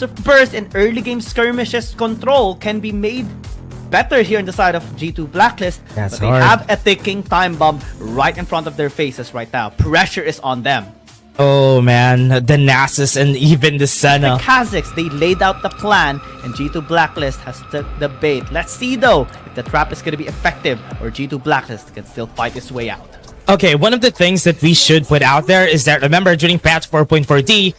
burst and early game skirmishes control can be made better here on the side of G2 Blacklist. That's but they hard. have a ticking time bomb right in front of their faces right now. Pressure is on them. Oh man, the Nasus and even the Senna. The Kazakhs, they laid out the plan and G2 Blacklist has took the bait. Let's see though if the trap is going to be effective or G2 Blacklist can still fight its way out. Okay, one of the things that we should put out there is that, remember, during patch 4.4D,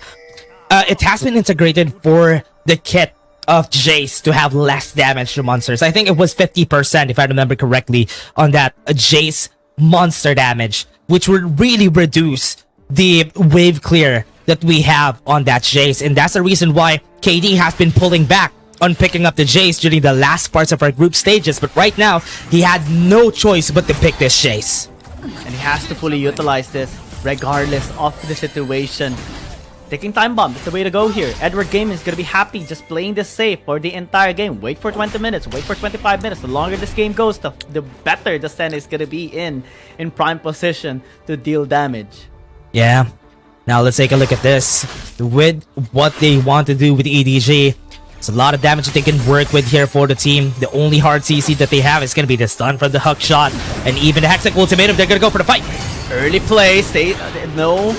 it has been integrated for the kit of Jace to have less damage to monsters. I think it was 50%, if I remember correctly, on that Jace monster damage, which would really reduce the wave clear that we have on that Jace. And that's the reason why KD has been pulling back on picking up the Jace during the last parts of our group stages. But right now, he had no choice but to pick this Jace. And he has to fully utilize this regardless of the situation. Taking time bomb, it's the way to go here. Edward Gaming is going to be happy just playing this safe for the entire game. Wait for 20 minutes, wait for 25 minutes. The longer this game goes, the better the Sen is going to be in prime position to deal damage. Yeah. Now let's take a look at this. With what they want to do with EDG, it's a lot of damage that they can work with here for the team. The only hard CC that they have is going to be the stun from the hook shot. And even the Hextech ultimatum, they're going to go for the fight. Early play, no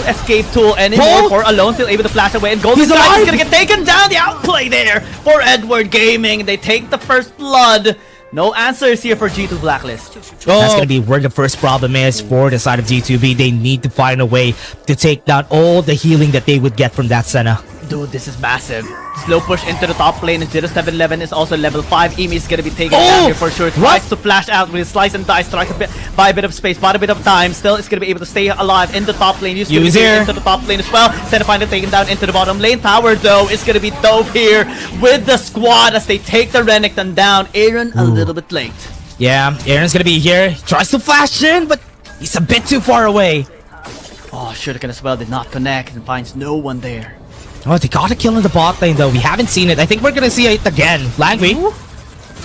escape tool anymore for Alone, still able to flash away, and Golden Sky is gonna get taken down. The outplay there for Edward Gaming. They take the first blood. No answers here for G2 Blacklist. That's gonna be where the first problem is for the side of G2B. They need to find a way to take down all the healing that they would get from that Senna. Dude, this is massive. Slow push into the top lane, and 0711 is also level 5. Emi is gonna be taken down here for sure. Tries to flash out with his slice and dice, tries to buy a bit of space, bought a bit of time. Still is gonna be able to stay alive in the top lane. Use here into the top lane as well. Senna finally taken down into the bottom lane. Tower though is gonna be dove here with the squad as they take the Renekton down. Aaron a little bit late. Yeah, Aaron's gonna be here. He tries to flash in, but he's a bit too far away. Oh, Shuriken as well did not connect and finds no one there. Oh, they got a kill in the bot lane though. We haven't seen it. I think we're gonna see it again. Langui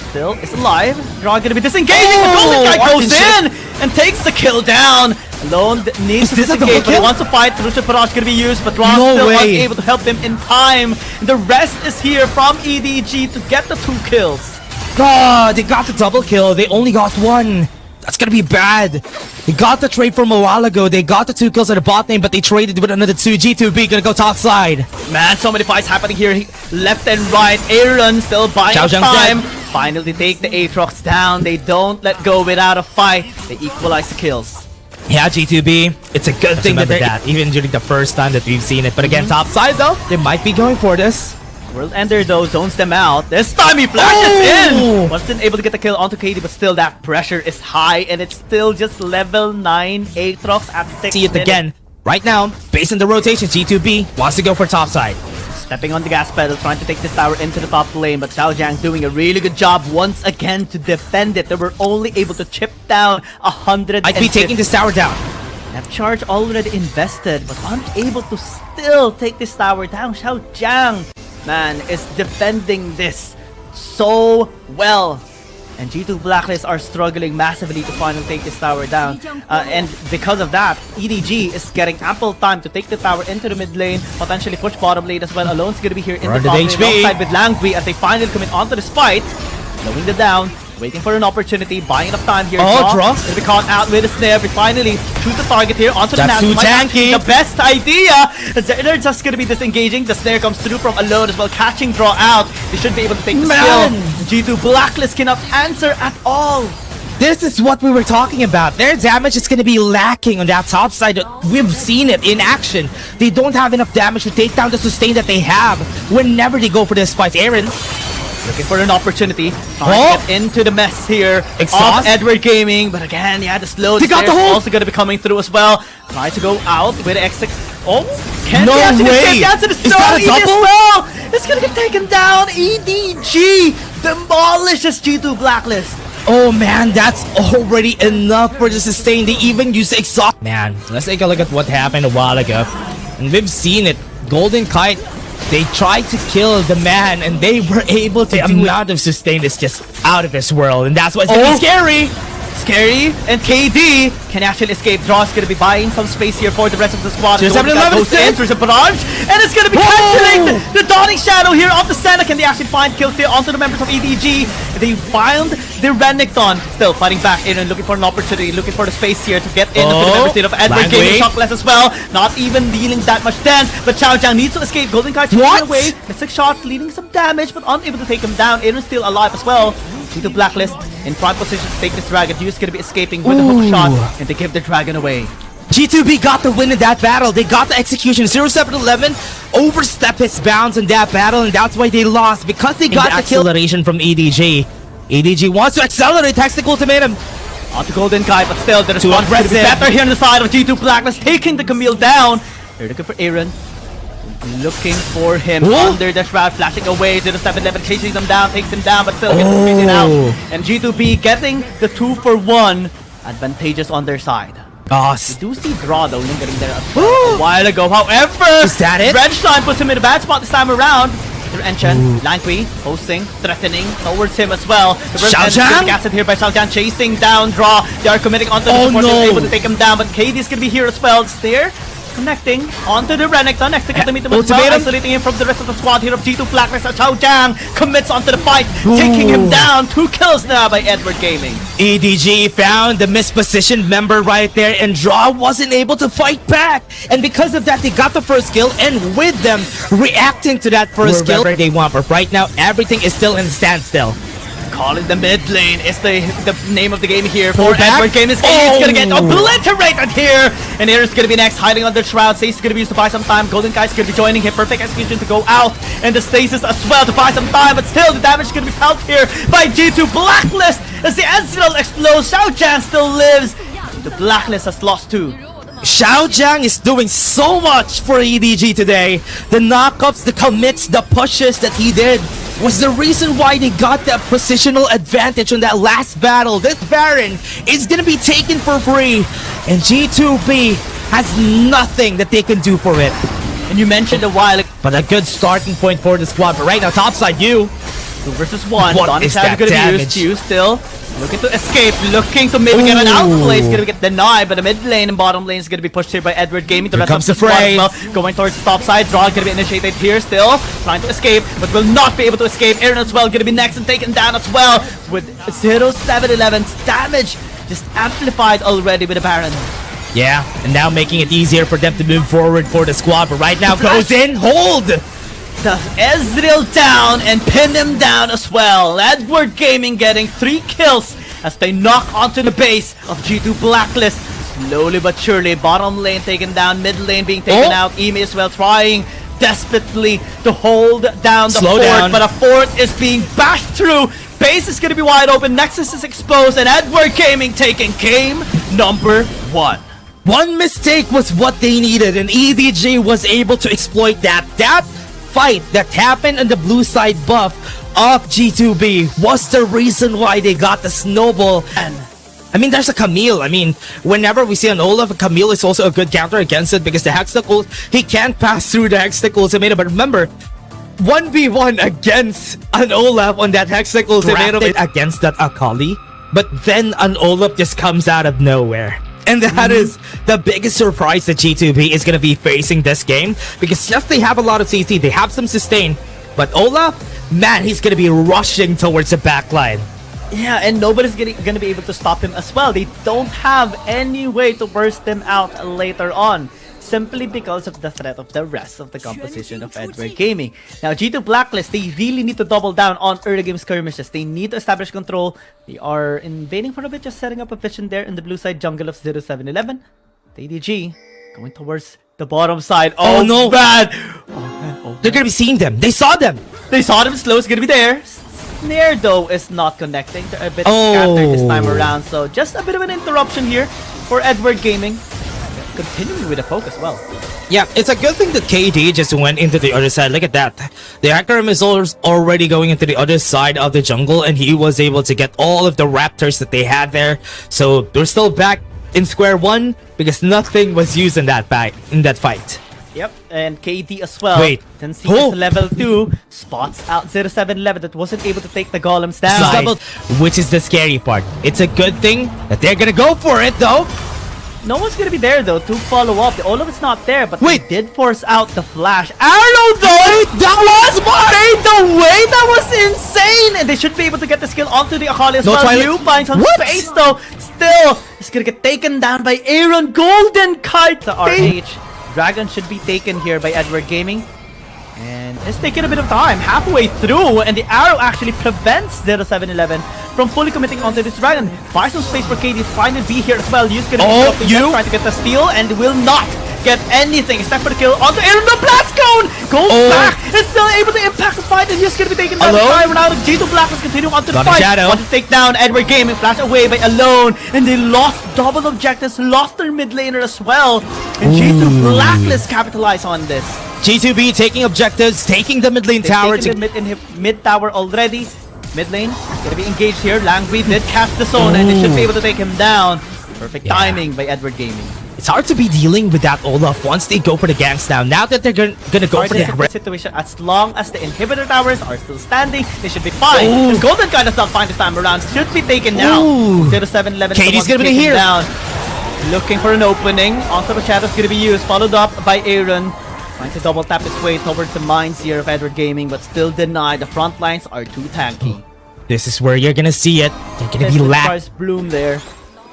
still is alive. Draw gonna be disengaging. The Golden Guy goes in and takes the kill down. Alone needs to disengage, but he wants to fight. Rusha Parash gonna be used, but Draw still unable to help him in time. And the rest is here from EDG to get the 2 kills. God, they got the double kill. They only got 1. That's gonna be bad. They got the trade from a while ago. They got the 2 kills at the bot lane, but they traded with another 2. G2B gonna go top side. Man, so many fights happening here. Left and right. Aaron still buying time. Finally take the Aatrox down. They don't let go without a fight. They equalize the kills. Yeah, G2B. It's a good thing that even during the first time that we've seen it. But again, top side though, they might be going for this. World Ender though zones them out. This time he flashes in! Wasn't able to get the kill onto KD, but still that pressure is high and it's still just level 9 Aatrox at 6 See it again. Right now, based on the rotation, G2B wants to go for top side. Stepping on the gas pedal, trying to take this tower into the top lane, but Xiaojiang doing a really good job once again to defend it. They were only able to chip down 100. I'd be taking this tower down. That charge already invested, but unable to still take this tower down. Xiaojiang, man, is defending this so well. And G2 Blacklist are struggling massively to finally take this tower down. And because of that, EDG is getting ample time to take the tower into the mid lane, potentially push bottom lane as well. Alone's gonna be here in the top lane alongside with Langui as they finally commit onto this fight. Slowing the down, waiting for an opportunity, buying enough time here. Draw. Gonna be caught out with a snare. We finally choose the target here onto the That's too tanky. The best idea. They're just gonna be disengaging. The snare comes through from Alone as well, catching Draw out. They should be able to take the skill. G2 Blacklist cannot answer at all. This is what we were talking about. Their damage is going to be lacking on that top side. We've seen it in action. They don't have enough damage to take down the sustain that they have whenever they go for this fight. Aaron looking for an opportunity. Trying to get into the mess here of Edward Gaming. But again, yeah, the slow stairs also going to be coming through as well. Try to go out with the X6. Oh, can't answer the stone as well. It's going to get taken down. EDG demolishes G2 Blacklist. Oh man, that's already enough for the sustain. They even use exhaust. Man, let's take a look at what happened a while ago. And we've seen it. Golden Kite, they tried to kill the man and they were able to do it. The amount of sustain is just out of this world. And that's what's gonna be scary. Scary and KD can actually escape. Draw's gonna be buying some space here for the rest of the squad. There's So that goes in, there's a barrage, and it's gonna be canceling the Dawning Shadow here off the center. Can they actually find kills here onto the members of EDG? They find the Renekton still fighting back in and looking for an opportunity, looking for the space here to get in to the members of Edward Gaming. Shockless as well, not even dealing that much damage, but Chao Jiang needs to escape. Golden Kite taken away. Mystic Shot leading some damage, but unable to take him down. Aaron's still alive as well. G2 Blacklist in prime position to take this dragon. Yu's gonna be escaping with a hook shot, and they give the dragon away. G2B got the win in that battle. They got the execution. 0-7-11 overstep his bounds in that battle, and that's why they lost, because they got the acceleration from EDG. EDG wants to accelerate, Hextech Ultimatum. On to Golden Kai, but still the response is better here on the side of G2 Blacklist, taking the Camille down. They're looking for Aaron. Looking for him under the shroud, flashing away. 0-7-11 chasing them down, takes him down, but still gets him out. And G2B getting the 2-for-1 advantageous on their side. We do see Draw though lingering there a while ago. However, is that it? Redstein puts him in a bad spot this time around. Enchen, Langqi, posting, threatening towards him as well. The Xiao Zhang gassed here by Xiao Zhang, chasing down Draw. They are committing onto the support, they're able to take him down, but KD's gonna be here as well. It's there. Connecting onto the Renekton, next to get the meet him as well, isolating him from the rest of the squad here of G2 Blacklist. Chao Jiang commits onto the fight, taking him down. 2 kills now by Edward Gaming. EDG found the mispositioned member right there, and Draw wasn't able to fight back. And because of that, they got the first kill, and with them reacting to that first kill, they want. But right now, everything is still in standstill. Calling the mid lane is the name of the game here for Edward Gaming. He's gonna get obliterated here, and Aaron's gonna be next, hiding under shroud. Stasis gonna be used to buy some time. Golden Kai's gonna be joining him. Perfect execution to go out, and the Stasis as well to buy some time. But still, the damage is gonna be felt here by G2 Blacklist as the Ezreal explodes. Xiao Jiang still lives. The Blacklist has lost 2. Xiao Jiang is doing so much for EDG today. The knockups, the commits, the pushes that he did was the reason why they got that positional advantage on that last battle. This Baron is gonna be taken for free, and G2B has nothing that they can do for it. And you mentioned a while ago, but a good starting point for the squad. But right now, topside, you 2 versus 1. What is that damage? You still looking to escape, looking to maybe get an outplay. He's gonna get denied, but the mid lane and bottom lane is gonna be pushed here by Edward Gaming. The rest of the squad as well, going towards the top side. Draw gonna be initiated here still, trying to escape, but will not be able to escape. Aaron as well gonna be next and taken down as well, with 0-7-11's damage just amplified already with the Baron. Yeah, and now making it easier for them to move forward for the squad, but right now goes in, hold! Does Ezreal down and pin him down as well. Edward Gaming getting 3 kills as they knock onto the base of G2 Blacklist. Slowly but surely, bottom lane taken down, mid lane being taken out. Emi as well trying desperately to hold down the fort, but a fort is being bashed through. Base is going to be wide open, Nexus is exposed, and Edward Gaming taking game number 1. One mistake was what they needed, and EDG was able to exploit that. That fight that happened on the blue side buff of G2B was the reason why they got the snowball. And I mean, there's a Camille. I mean, whenever we see an Olaf, a Camille is also a good counter against it, because the Hextech ult, he can't pass through the Hextech ultimatum. But remember, 1v1 against an Olaf on that Hextech ultimatum against that Akali, but then an Olaf just comes out of nowhere. And that is the biggest surprise that G2B is going to be facing this game, because yes, they have a lot of CC, they have some sustain, but Olaf, man, he's going to be rushing towards the backline. Yeah, and nobody's going to be able to stop him as well. They don't have any way to burst them out later on, simply because of the threat of the rest of the composition of Edward Gaming. Now, G2 Blacklist, they really need to double down on early game skirmishes. They need to establish control. They are invading for a bit, just setting up a vision there in the blue side jungle of 0-7-11. The EDG going towards the bottom side. Oh no, bad! They're gonna be seeing them. They saw them. They saw them. Slow is gonna be there. Snare though is not connecting. They're a bit scattered this time around, so just a bit of an interruption here for Edward Gaming. Continuing with the poke as well. Yeah, it's a good thing that KD just went into the other side. Look at that. The Akarim is already going into the other side of the jungle, and he was able to get all of the raptors that they had there. So they're still back in square one, because nothing was used in that fight. Yep, and KD as well. Wait. Since he is level 2, spots out 0711 that wasn't able to take the golems down. Which is the scary part. It's a good thing that they're gonna go for it though. No one's gonna be there though to follow up. The Olaf is not there, but wait, they did force out the flash. Arrow though! That was made the way! That was insane! And they should be able to get the skill onto the Akali as well. New binds on space though. Still, it's gonna get taken down by Aaron. Golden Kite! The RH. Dragon should be taken here by Edward Gaming. And it's taking a bit of time, halfway through, and the arrow actually prevents 0711 from fully committing onto this dragon. Buy some space for KD to finally be here as well. Yu's gonna be trying to get the steal and will not get anything except for the kill onto Aaron. The blast cone goes back. It's still able to impact the fight, and Yu's gonna be taken down. Now the G2 Blacklist continuing onto the fight. Want to take down Edward Gaming, flash away by Alone, and they lost double objectives, lost their mid laner as well. And G2 Blacklist capitalize on this. G2B taking objectives, taking the mid lane tower. Mid tower already. Mid lane gonna be engaged here. Langui did cast the zone, and they should be able to take him down. Perfect timing by Edward Gaming. It's hard to be dealing with that Olaf once they go for the ganks now. Now that they're gonna go for the situation, as long as the inhibitor towers are still standing, they should be fine. And Golden Kite is not fine this time around. Should be taken down. 0711. KD's gonna be here. Down. Looking for an opening. Also, the Shadow's gonna be used, followed up by Aaron. Trying to double tap his way towards the mines here of Edward Gaming, but still denied. The front lines are too tanky. This is where you're gonna see it. They're gonna be lagged. Bloom there.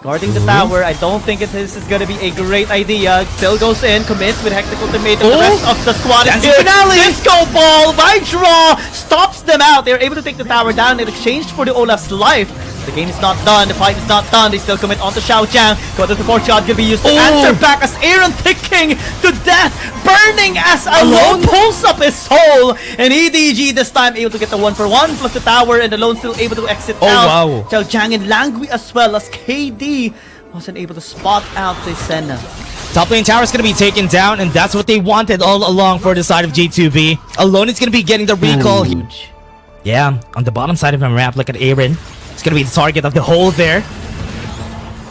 Guarding the tower. I don't think this is gonna be a great idea. Still goes in, commits with Hectic Ultimatum. The rest of the squad is here. Disco Ball by Draw stops them out. They're able to take the tower down in exchange for the Olaf's life. The game is not done. The fight is not done. They still commit onto Xiao Jiang. Got the support shot gonna be used to answer back as Aaron ticking to death, burning as Alone pulls up his soul. And EDG this time able to get the 1-for-1 plus the tower, and Alone still able to exit out. Wow. Xiao Jiang and Langui as well as KD wasn't able to spot out the Senna. Top lane tower is going to be taken down, and that's what they wanted all along for the side of G2B. Alone is going to be getting the recall. Yeah, on the bottom side of the map, look at Aaron. It's going to be the target of the hole there.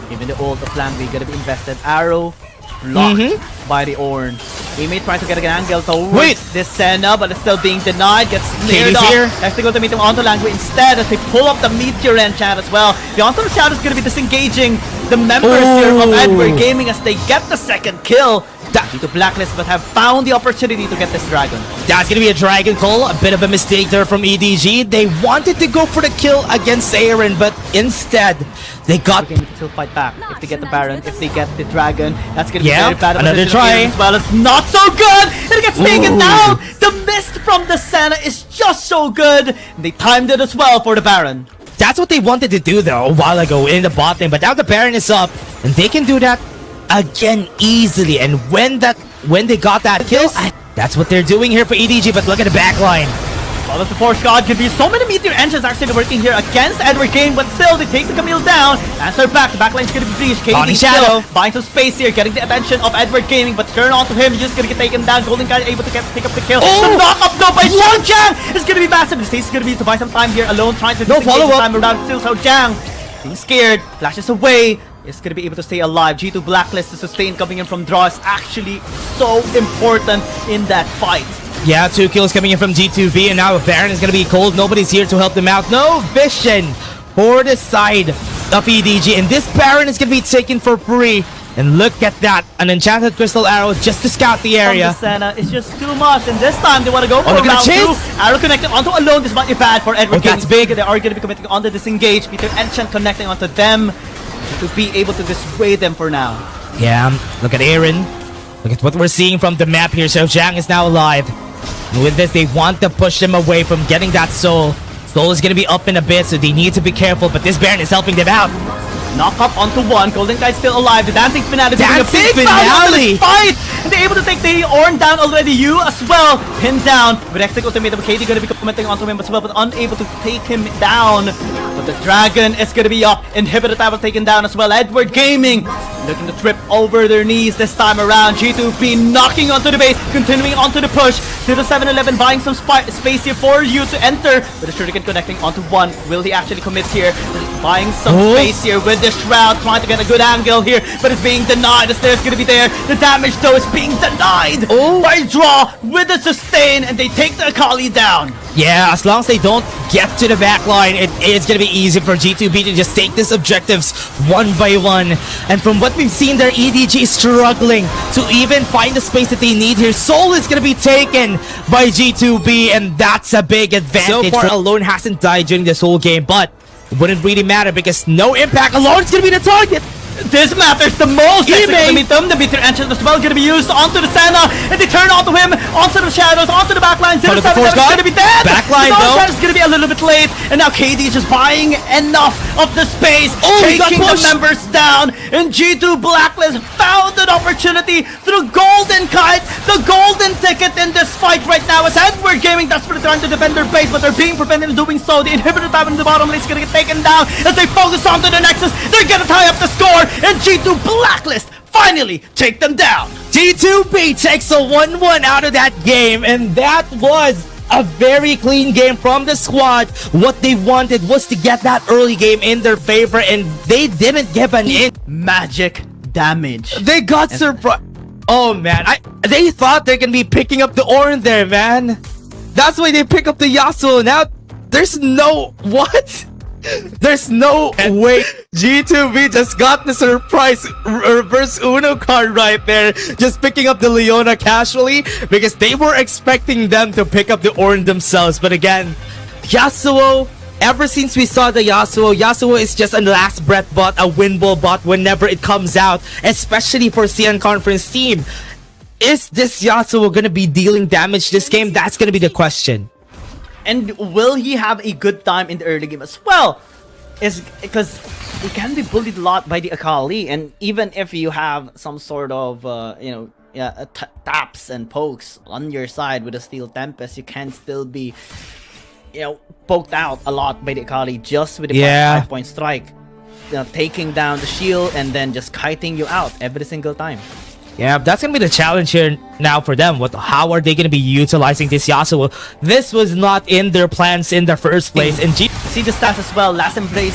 Even the ult of Langui going to be invested. Arrow blocked by the Ornn. He may try to get an angle towards this Senna, but it's still being denied. Gets snared off. Actually going to meet him onto Langui instead as they pull up the Meteor enchant as well. The Onslaught Shadow is going to be disengaging the members here of Edward Gaming as they get the second kill. G2 Blacklist, but have found the opportunity to get this dragon. That's gonna be a dragon call. A bit of a mistake there from EDG. They wanted to go for the kill against Aaron, but instead they got. They can still fight back if they get the Baron, if they get the dragon. That's gonna be very bad. Another try as well. It's not so good. It gets taken down. The mist from the Senna is just so good. They timed it as well for the Baron. That's what they wanted to do though a while ago in the bot lane, but now the Baron is up, and they can do that again easily. And when they got that kill, that's what they're doing here for EDG. But look at the back line. Well, the force god could be so many Meteor engines actually working here against Edward Gaming, but still they take the Camille down. Answer back. The backline's gonna be breached. KD still buying some space here, getting the attention of Edward Gaming, but turn onto him. Just gonna get taken down. Golden Guy able to pick up the kill. The knock up though by Xiao Jiang is gonna be massive. The Stacy's gonna be to buy some time here alone, trying to follow up time around. Still Xiao Jiang being scared, flashes away. Is going to be able to stay alive. G2 Blacklist to sustain coming in from draw is actually so important in that fight. Yeah, 2 kills coming in from G2B, and now Baron is going to be cold. Nobody's here to help them out. No vision for the side of EDG, and this Baron is going to be taken for free. And look at that, an enchanted crystal arrow just to scout the area. Senna is just too much, and this time they want to go for round 2. Arrow connecting onto Alone. This might be bad for Edward. That's big. They are going to be committing onto disengage. Peter Enchant connecting onto them to be able to dissuade them for now. Yeah, look at Aaron. Look at what we're seeing from the map here. Xiao Jiang is now alive. And with this, they want to push them away from getting that soul. Soul is going to be up in a bit, so they need to be careful, but this Baron is helping them out. Knock up onto one. Golden Guy still alive. The Dancing Finale. Dancing Finale! Fight! And they're able to take the Ornn down already. You as well. Pinned down. With Hectic Ultimatum, KD going to be commenting onto him as well, but unable to take him down. But the dragon is going to be up. Inhibitor Tower taken down as well. Edward Gaming looking to trip over their knees this time around. G2B knocking onto the base, continuing onto the push. 0711 buying some space here for you to enter. With the Shuriken connecting onto one. Will he actually commit here? Buying some space here with the Shroud, trying to get a good angle here, but it's being denied. The stairs going to be there. The damage though is being denied Oh. by Draw with the sustain, and they take the Akali down. Yeah, as long as they don't get to the back line, it's gonna be easy for G2B to just take these objectives one by one. And from what we've seen there, EDG is struggling to even find the space that they need here. Soul is gonna be taken by G2B, and that's a big advantage. So far, Alone hasn't died during this whole game, but it wouldn't really matter because no impact. Alone's gonna be the target. This matters the most. The meter engine as well gonna be used onto the Senna, and they turn onto him, onto the shadows, onto the backline. 0-7 is gonna be dead. Backline though. Shadows gonna be a little bit late, and now KD is just buying enough of the space, taking the members down. And G2 Blacklist found an opportunity through Golden Kite, the golden ticket in this fight right now. As Edward Gaming desperately trying to defend their base, but they're being prevented from doing so. The inhibitor tab in the bottom lane is gonna get taken down as they focus onto the Nexus. They're gonna tie up the score. And G2 Blacklist finally take them down. G2B takes a 1-1 out of that game, and that was a very clean game from the squad. What they wanted was to get that early game in their favor, and they didn't give an inch. Magic damage. They got surprised. Oh man, they thought they're gonna be picking up the Ornn there, man. That's why they pick up the Yasuo. Now there's no what? There's no way. G2B just got the surprise reverse Uno card right there, just picking up the Leona casually because they were expecting them to pick up the Ornn themselves. But again, Yasuo, ever since we saw the Yasuo is just a last breath bot, a win ball bot whenever it comes out, especially for CN Conference team. Is this Yasuo gonna be dealing damage this game? That's gonna be the question. And will he have a good time in the early game as well? Is because he can be bullied a lot by the Akali, and even if you have some sort of taps and pokes on your side with a Steel Tempest, you can still be poked out a lot by the Akali just with the 5-point strike, taking down the shield and then just kiting you out every single time. Yeah, that's gonna be the challenge here now for them. How are they gonna be utilizing this Yasuo? This was not in their plans in the first place. And see the stats as well. Last embrace,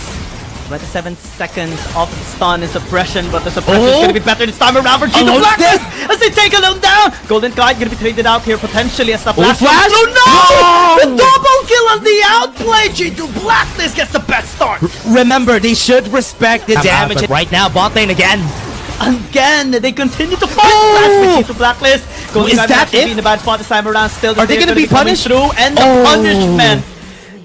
27 seconds of stun and suppression, but the suppression is gonna be better this time around for G2 Blacklist as they take Alone down. Golden Kite gonna be traded out here potentially as the flash. Oh no! The double kill on the outplay. G2 Blacklist gets the best start. Remember, they should respect the damage. Right now, bot lane again. Again, they continue to fight with G2 Blacklist. Golden Kite actually be in a bad spot this time around. Still, are they gonna be punished through? And the punishment,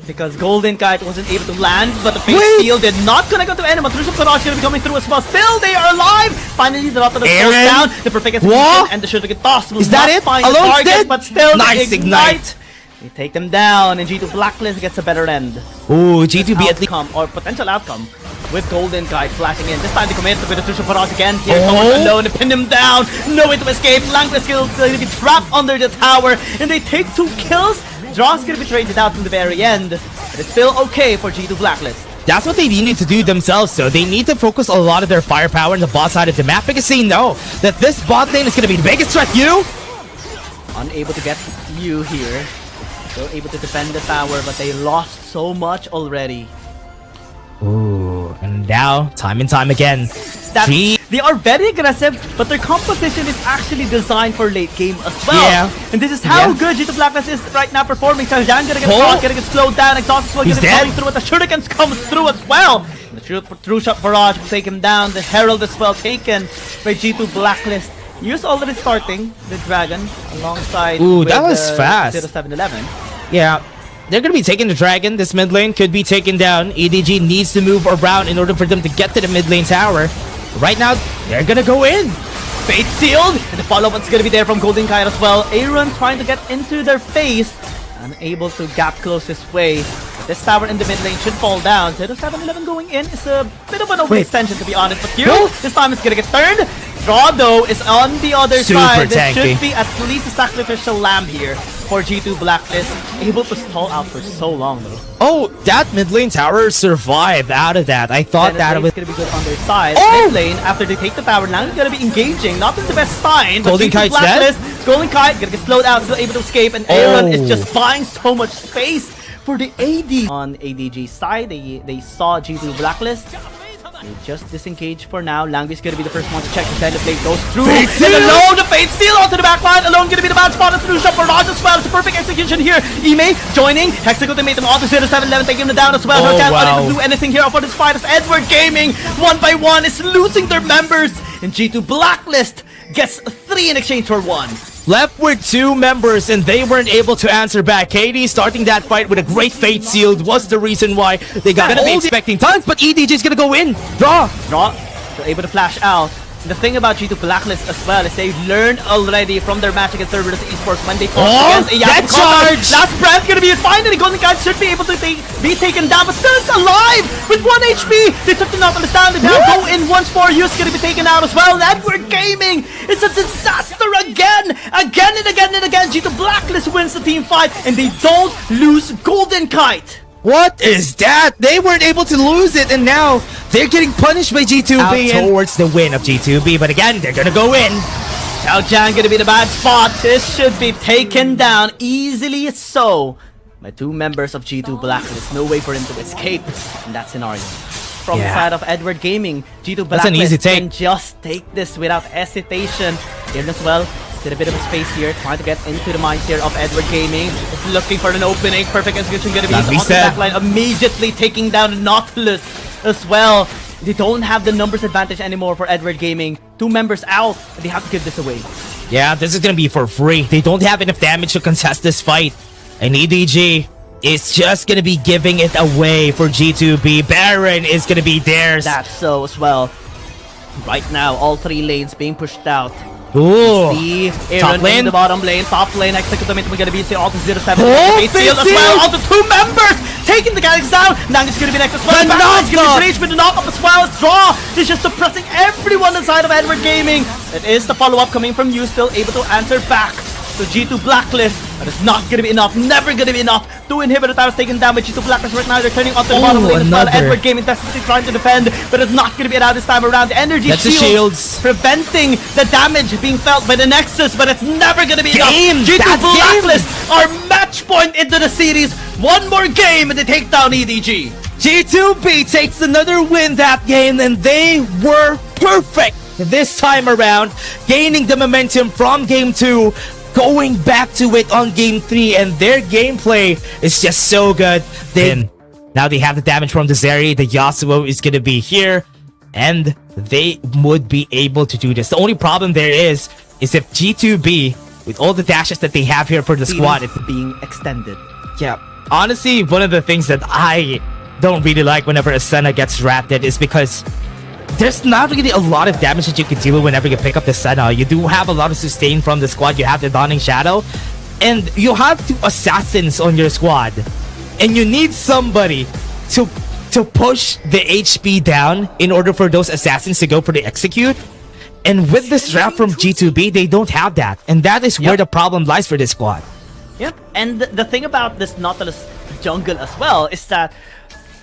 because Golden Kite wasn't able to land, but the face steal did not connect onto anyone. Trucia Farage gonna be coming through as well. Still, they are alive. Finally, the lot of the goes down. The perfect execution and the should get tossed. Is that it? Alone's dead, but still, nice ignite. They take them down, and G2 Blacklist gets a better end. Ooh, G2B at least or potential outcome with Golden Kite flashing in. This time they commit to Trucia Farage again. Here comes Alone to pin him down. No way to escape. Langris skill to be trapped under the tower, and they take 2 kills. Draw's gonna be traded out from the very end, but it's still okay for G2 Blacklist. That's what they needed to do themselves, though. They need to focus a lot of their firepower in the bot side of the map because they know that this bot lane is gonna be the biggest threat. Unable to get you here. Still able to defend the tower, but they lost so much already. Ooh, and now, time and time again, they are very aggressive, but their composition is actually designed for late game as well. Yeah. And this is how good G2 Blacklist is right now performing. Xiaojiang gonna get caught, gonna get slowed down. Exhaust as well, gonna get through, but the Shurikens comes through as well. And the true shot barrage will take him down. The Herald as well taken by G2 Blacklist. News already starting the Dragon alongside. Ooh, that was fast. 0711. Yeah. They're going to be taking the Dragon. This mid lane could be taken down. EDG needs to move around in order for them to get to the mid lane tower. Right now, they're going to go in. Fate sealed. And the follow-up's going to be there from Golden Kite as well. Aaron trying to get into their face. Unable to gap close his way. This tower in the mid lane should fall down. 0711 going in is a bit of an overextension to be honest. But here, this time it's going to get turned. Draw though is on the other side. There should be at least a sacrificial lamb here for G2 Blacklist. Able to stall out for so long though. Oh, that mid lane tower survived out of that. I thought that was going to be good on their side. Mid lane, after they take the tower, now they're going to be engaging. Not the best sign. Golden Kite's dead. Golden Kite going to get slowed out, still able to escape. And Aaron is just buying so much space for the AD. On ADG side, they saw G2 Blacklist. They just disengage for now. Langby's gonna be the first one to check. The blade goes through. Fate And alone, the Fate Seal onto the back line. Alone gonna be the bad spot. A solution for Raj as well. It's a perfect execution here. Ime joining. Hexagon they made them all to 0-7-11, taking them down as well. Oh, Can't wow. do anything here for this fight as Edward Gaming, one by one, is losing their members. And G2 Blacklist gets 3 in exchange for 1. Left with 2 members and they weren't able to answer back. KD starting that fight with a great Fate Sealed was the reason why they got Gonna be expecting tons, but EDG is gonna go in. Draw. They're able to flash out. The thing about G2 Blacklist as well is they've learned already from their match against Wild Rift Esports when they fought against a that charge! Last breath gonna be it. Finally, Golden Guide should be able to be taken down, but still alive with 1 HP. They took the knock on the stand. They now go in once more. Yu's gonna be taken out as well. Network Gaming is a disaster again and again. G2 Blacklist wins the team fight and they don't lose Golden Kite. What is that? They weren't able to lose it and now they're getting punished by G2B towards the win of G2B, but again, they're gonna go in. Xiao Jiang gonna be the bad spot. This should be taken down easily so by 2 members of G2 Blacklist. No way for him to escape in that scenario. From the side of Edward Gaming, G2 That's an easy Blacklist take. can just take this without hesitation. Here as well. Did a bit of a space here, trying to get into the minds here of Edward Gaming. It's looking for an opening. Perfect execution gonna be on the backline, immediately taking down Nautilus as well. They don't have the numbers advantage anymore for Edward Gaming. 2 members out, and they have to give this away. Yeah, this is gonna be for free. They don't have enough damage to contest this fight. And EDG is just gonna be giving it away for G2B. Baron is gonna be theirs. That's so as well. Right now, all 3 lanes being pushed out. Ooh. See Top Aaron lane. in the bottom lane, top lane, executive we're gonna be all to 0-7. Oh, Fate Seal as well, all the 2 members taking the guys down. Nang is gonna be next as well. The Backline's gonna knock-up. be breached with the knock-up as well. Draw is just suppressing everyone inside of Edward Gaming. It is the follow-up coming from you, still able to answer back. So G2 Blacklist, but it's not gonna be enough, never gonna be enough. 2 inhibitor towers taken down by G2 Blacklist right now. They're turning onto the bottom lane as well. Edward Gaming desperately trying to defend, but it's not gonna be allowed this time around. The energy That's the shields. preventing the damage being felt by the Nexus, but it's never gonna be enough. G2 That's Blacklist are match point into the series. 1 more game and they take down EDG. G2B takes another win that game, and they were perfect this time around, gaining the momentum from game 2, going back to it on game 3, and their gameplay is just so good. Now they have the damage from the Zeri, the Yasuo is gonna be here, and they would be able to do this. The only problem there is if G2B, with all the dashes that they have here for the squad, it's being extended. yeah. Honestly, one of the things that I don't really like whenever a Senna gets drafted is because there's not really a lot of damage that you can deal with whenever you pick up the Senna. You do have a lot of sustain from the squad. You have the Dawning Shadow, and you have 2 assassins on your squad, and you need somebody to push the HP down in order for those assassins to go for the execute. And with this draft from G2B, they don't have that, and that is where the problem lies for this squad. Yep, and the thing about this Nautilus jungle as well is that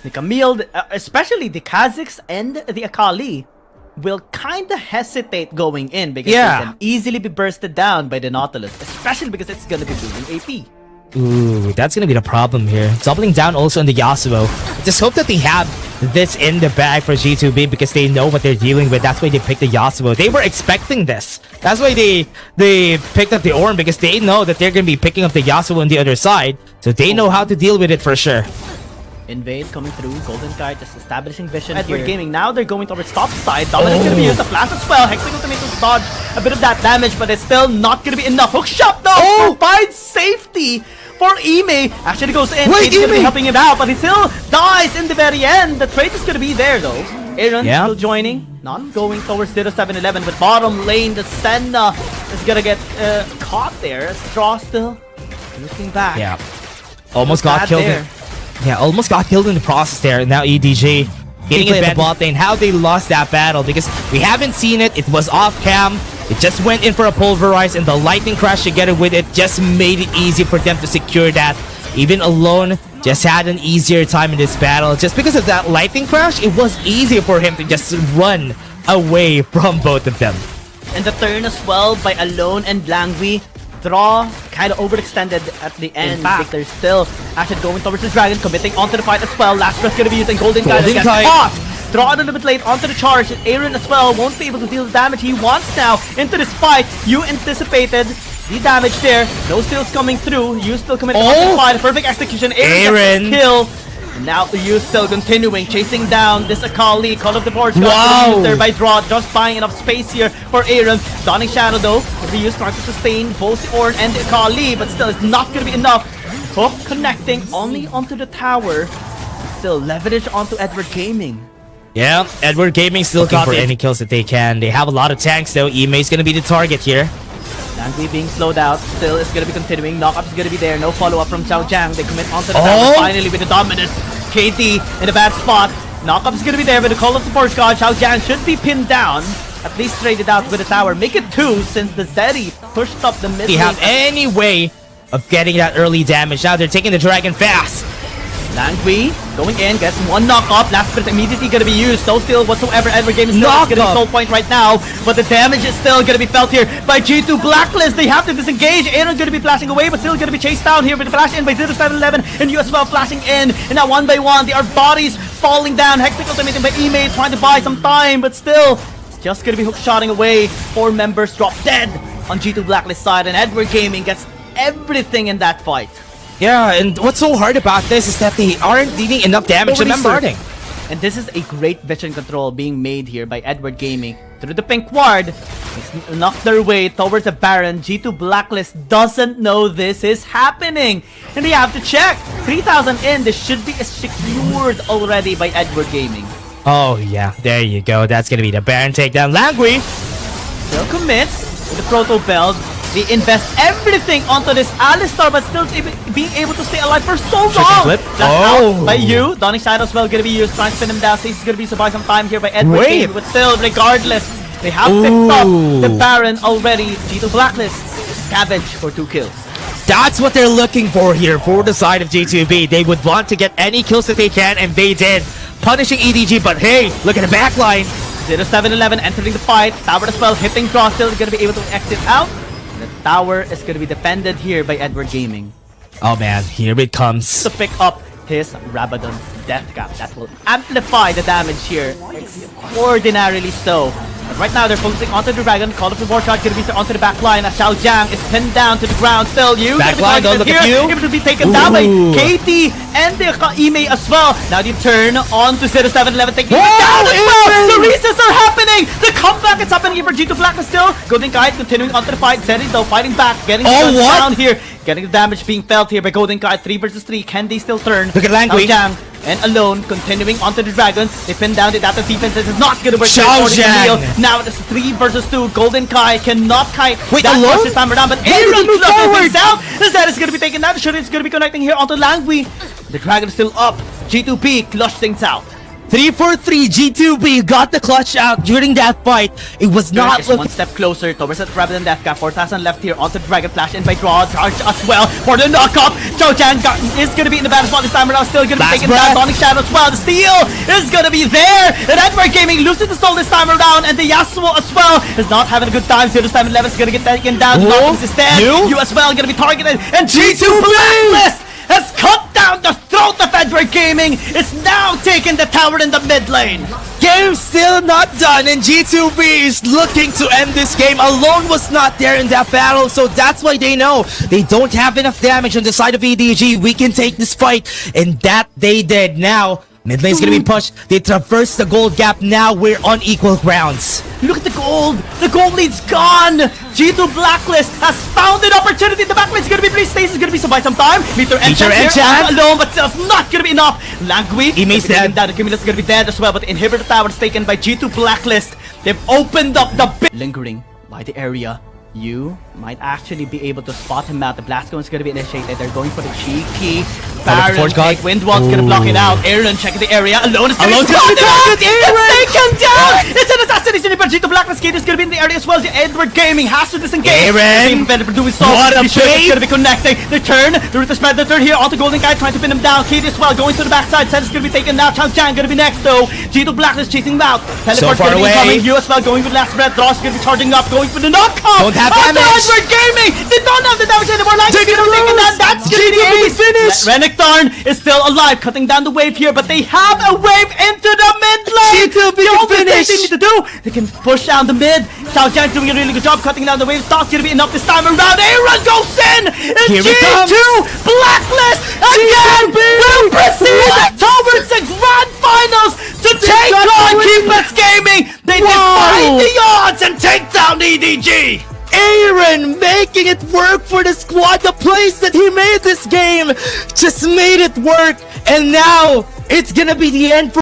the Camille, especially the Kazakhs and the Akali, will kind of hesitate going in because they can easily be bursted down by the Nautilus, especially because it's going to be doing AP. Ooh, that's gonna be the problem here. Doubling down also on the Yasuo. Just hope that they have this in the bag for G2B because they know what they're dealing with. That's why they picked the Yasuo. They were expecting this. That's why they picked up the Ornn, because they know that they're gonna be picking up the Yasuo on the other side. So they know how to deal with it for sure. Invade coming through, Golden Kite just establishing vision. Edward Gaming, now they're going towards top side. Dominic's gonna be used a flash as well. Hexagon to make them dodge a bit of that damage, but it's still not gonna be enough. Hook shot though, provides safety for Ime. Actually goes in, he's gonna be helping him out, but he still dies in the very end. The trade is gonna be there though. Aaron still joining, not going towards 0-7-11, but bottom lane, the Senna is gonna get caught there. Straw still looking back. Yeah, almost got killed. Yeah, almost got killed in the process there. And now EDG getting it in the bot lane. How they lost that battle, because we haven't seen it. It was off cam. It just went in for a pulverize, and the lightning crash together with it just made it easy for them to secure that. Even alone, just had an easier time in this battle. Just because of that lightning crash, it was easier for him to just run away from both of them. And the turn as well by Alone and Langui. Draw kind of overextended at the end. They're still actually going towards the dragon, committing onto the fight as well. Last breath gonna be using Golden Kite. Caught Draw a little bit late onto the charge. Aaron as well won't be able to deal the damage he wants now into this fight. You anticipated the damage there. No steals coming through. You still committed to the fight. Perfect execution. Aaron gets a kill. And now you still continuing, chasing down this Akali. Call of the Forge. Wow. There by Draw. Just buying enough space here for Aaron. Donning Shadow though. The use trying to sustain both the Ornn and the Akali. But still, it's not going to be enough. Hook connecting only onto the tower. Still leverage onto Edward Gaming. Yeah, Edward Gaming still looking for any kills that they can. They have a lot of tanks though. Imay's gonna be the target here. Langui being slowed out, still is gonna be continuing. Knockup is gonna be there. No follow-up from Xiao Jiang. They commit onto the tower finally with the dominus. KD in a bad spot. Knockup is gonna be there with the Call of the Force God. Xiao Jiang should be pinned down. At least traded out with the tower. Make it 2 since the Zeri pushed up the mid. They have any way of getting that early damage. Now they're taking the dragon fast. Langui going in, gets 1 knock-up. Last sprint immediately going to be used. No steal whatsoever. Edward Gaming still is getting soul point right now. But the damage is still going to be felt here by G2 Blacklist. They have to disengage. Aaron's going to be flashing away, but still going to be chased down here with the flash in by 0711. And you as well flashing in. And now 1 by 1, there are bodies falling down. Hextech ultimating by Imei, trying to buy some time. But still, it's just going to be hook-shotting away. 4 members drop dead on G2 Blacklist side. And Edward Gaming gets everything in that fight. Yeah, and what's so hard about this is that they aren't dealing enough damage in the starting. And this is a great vision control being made here by Edward Gaming. Through the pink ward, it's knocked their way towards the Baron. G2 Blacklist doesn't know this is happening. And they have to check. 3,000 in, this should be secured already by Edward Gaming. Oh yeah, there you go. That's gonna be the Baron takedown. Langui still commits with the Proto Belt. They invest everything onto this Alistar, but still being able to stay alive for so long. Flip. Out by you. Donning Shadow as well going to be used, trying to pin him down. He's going to be survived some time here by Edward Gaming, but still, regardless, they have picked up the Baron already. G2 Blacklist scavenge for 2 kills. That's what they're looking for here for the side of G2B. They would want to get any kills that they can, and they did. Punishing EDG, but hey, look at the backline. 0711 entering the fight. Tower as well, hitting Draw, still going to be able to exit out. The tower is going to be defended here by Edward Gaming. Oh man, here it comes. To pick up his Rabadon Death Cap. That will amplify the damage here. Extraordinarily so. But right now they're focusing onto the Dragon. Call of the War Shot going to be on to the back line as Xiao Jiang is pinned down to the ground. Still, you back line, don't look at you. Able to be taken down by KT and the Imei as well. Now they turn on to 0711 taking it down as well. The resets are happening. The comeback is happening here for G2 Blacklist still. Golden Kite continuing onto the fight. Zeri though fighting back, getting down here. Getting the damage being felt here by Golden Kite. 3 versus 3. Can they still turn? Look at Langui. And alone, continuing onto the Dragon. They pin down the data defense. This is not going to work. Xiao Jiang. Now it's 3 versus 2. Golden Kai cannot kite. Wait, alone? This time around, but Aaron clutches himself. That is going to be taken down. Shuri is going to be connecting here onto Langui. The Dragon is still up. G2B clutch things out. 3-4-3, G2B got the clutch out during that fight. It was not one step closer towards that Rabadon Death Cap. 4,000 left here onto the Dragon Flash in by Draw. Charge as well for the knockup. Xiao Jiang is going to be in the bad spot this time around. Still going to be taken down. Donning Shadow as well. The steal is going to be there. And Edward Gaming loses the soul this time around. And the Yasuo as well is not having a good time. So this time 11 is going to get taken down. Knockups is dead. You as well going to be targeted. And G2 Blacklist has cut down the throat of Edward Gaming. It's now taking the tower in the mid lane. Game still not done, and G2B is looking to end this game. Alone was not there in that battle, so that's why they know they don't have enough damage on the side of EDG. We can take this fight, and that they did. Now mid lane's gonna be pushed. They traverse the gold gap. Now we're on equal grounds. Look at the gold. The gold lead's gone. G2 Blacklist has found an opportunity. The back lane's gonna be pretty staged. It's gonna be survive some time. Meter Enchant alone, but still not gonna be enough. Langui Imei's dead. The Cumulus is gonna be dead as well, but the inhibitor tower is taken by G2 Blacklist. They've opened up the lingering by the area. You might actually be able to spot him out. The blast gun is going to be initiated. They're going for the cheeky Baron. Windwall's going to block it out. Aaron checking the area. Alone is going to be taken down. It's an assassination by G2 Blacklist. Kate is going to be in the area as well. Edward Gaming has to disengage. Aaron, for doing so. What a bait. Going to be connecting. The turn. The Ruthless Spread. The turn here onto Golden Guy trying to pin him down. Kate as well going to the backside. Set is going to be taken down. Xiao Jiang going to be next though. G2 Blacklist chasing him out. Teleport's going to be coming. You as well going with last breath. Dross going to be charging up. Going for the knockout. Don't have damage. Edward Gaming! They don't have the damage anymore. Like, that's going to be taken down. That's going to be G2B ace. finish! Renekton is still alive, cutting down the wave here, but they have a wave into the mid lane. G2B The only thing finish! they need to do, they can push down the mid. Xiao Jiang doing a really good job cutting down the wave. It's not going to be enough this time around. Aaron goes in. And Here it comes. G2 Blacklist again will proceed towards the grand finals to take on Keepers Gaming. They defy the odds and take down EDG. Aaron making it work for the squad. The plays that he made this game just made it work. And now it's gonna be the end for